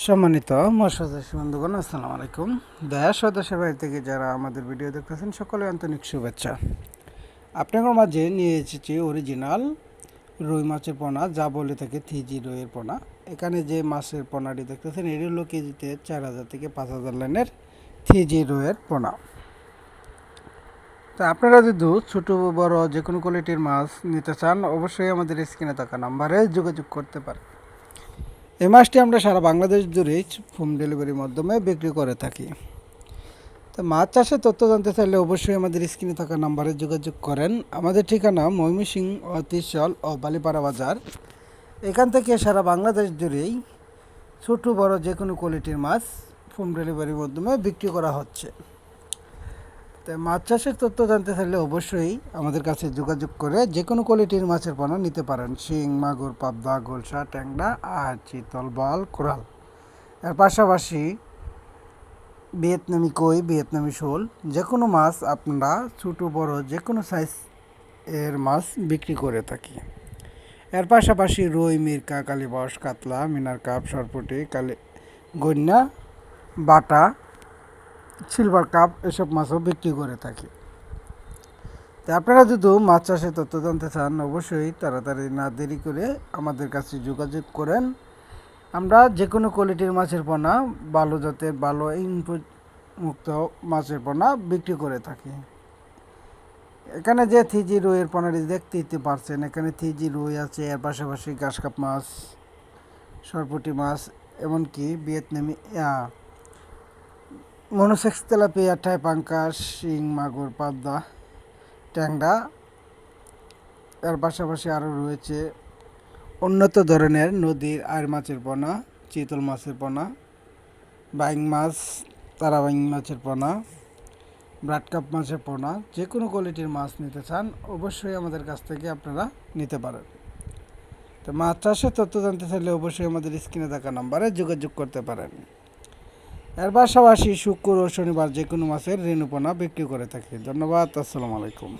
সম্মানিত মৎস্যচাষী বন্ধুগণ, আসসালামু আলাইকুম। দেশ ও দেশের বাইরে থেকে যারা আমাদের ভিডিও দেখতেছেন সকলে আন্তরিক শুভেচ্ছা। আপনাদের মাঝে নিয়ে এসেছি অরিজিনাল রুই মাছের পোনা, যা বলে থাকে 3G রুইয়ের পোনা। এখানে যে মাছের পোনাটি দেখতেছেন এটি হলো কেজিতে 4000 থেকে 5000 লাইনের 3G রুইয়ের পোনা। তা আপনারা যদি ছোটো বড় যে কোনো কোয়ালিটির মাছ নিতে চান অবশ্যই আমাদের স্ক্রিনে থাকা নাম্বারে যোগাযোগ করতে পারেন। এই মাছটি আমরা সারা বাংলাদেশ জুড়ে হোম ডেলিভারির মাধ্যমে বিক্রি করে থাকি। তো মাছ চাষের তথ্য জানতে চাইলে অবশ্যই আমাদের স্ক্রিনে থাকা নাম্বারে যোগাযোগ করেন। আমাদের ঠিকানা ময়মনসিংহ ও ত্রিশাল ও বালিপাড়া বাজার। এখান থেকে সারা বাংলাদেশ জুড়েই ছোটো বড় যে কোনো কোয়ালিটির মাছ হোম ডেলিভারির মাধ্যমে বিক্রি করা হচ্ছে। তাই মাছ চাষের তথ্য জানতে চাইলে অবশ্যই আমাদের কাছে যোগাযোগ করে যে কোনো কোয়ালিটির মাছের পোনা নিতে পারেন। শিং, মাগুর, পাবদা, গোলসা, ট্যাংরা আর চিতল, বোয়াল, কোরাল। এর পাশাপাশি ভিয়েতনামি কই, ভিয়েতনামি শোল, যে কোনো মাছ আপনারা ছোটো বড় যে কোনো সাইজ এর মাছ বিক্রি করে থাকি। এর পাশাপাশি রুই, মিরকা, কালীবাউস, কাতলা, মিনার কাপ, সরপুঁটি, গইন্না, বাটা, সিলভার কাপ এসব মাছও বিক্রি করে থাকি। তো আপনারা যদি মাছ চাষের তথ্য জানতে চান অবশ্যই তাড়াতাড়ি না দেরি করে আমাদের কাছে যোগাযোগ করেন। আমরা যে কোনো কোয়ালিটির মাছের পোনা, ভালো জাতের ভালো ইনপুট মুক্ত মাছের পোনা বিক্রি করে থাকি। এখানে যে 3G রুইয়ের পোনাটি দেখতে পারছেন, এখানে 3G রুই আছে, এর পাশাপাশি ঘাসকাপ মাছ, সরপুঁটি মাছ, এমনকি ভিয়েতনামি মনোসেক্স, তেলাপিয়া, টাই, পাঙ্কাস, শিং, মাগুর, পাবদা, ট্যাংরা। এর পাশাপাশি আরও রয়েছে উন্নত ধরনের নদীর আয়ের মাছের পোনা, চিতল মাছের পোনা, বাইং মাছ, তারা বাইং মাছের পোনা, ব্রাডকাপ মাছের পোনা। যে কোনো কোয়ালিটির মাছ নিতে চান অবশ্যই আমাদের কাছ থেকে আপনারা নিতে পারেন। তো মাছ চাষের তথ্য জানতে চাইলে অবশ্যই আমাদের স্ক্রিনে থাকা নাম্বারে যোগাযোগ করতে পারেন। এর পাশাপাশি শুক্র ও শনিবার যে কোনো মাছের রেণু পোনা বিক্রি করে থাকি। ধন্যবাদ। আসসালামু আলাইকুম।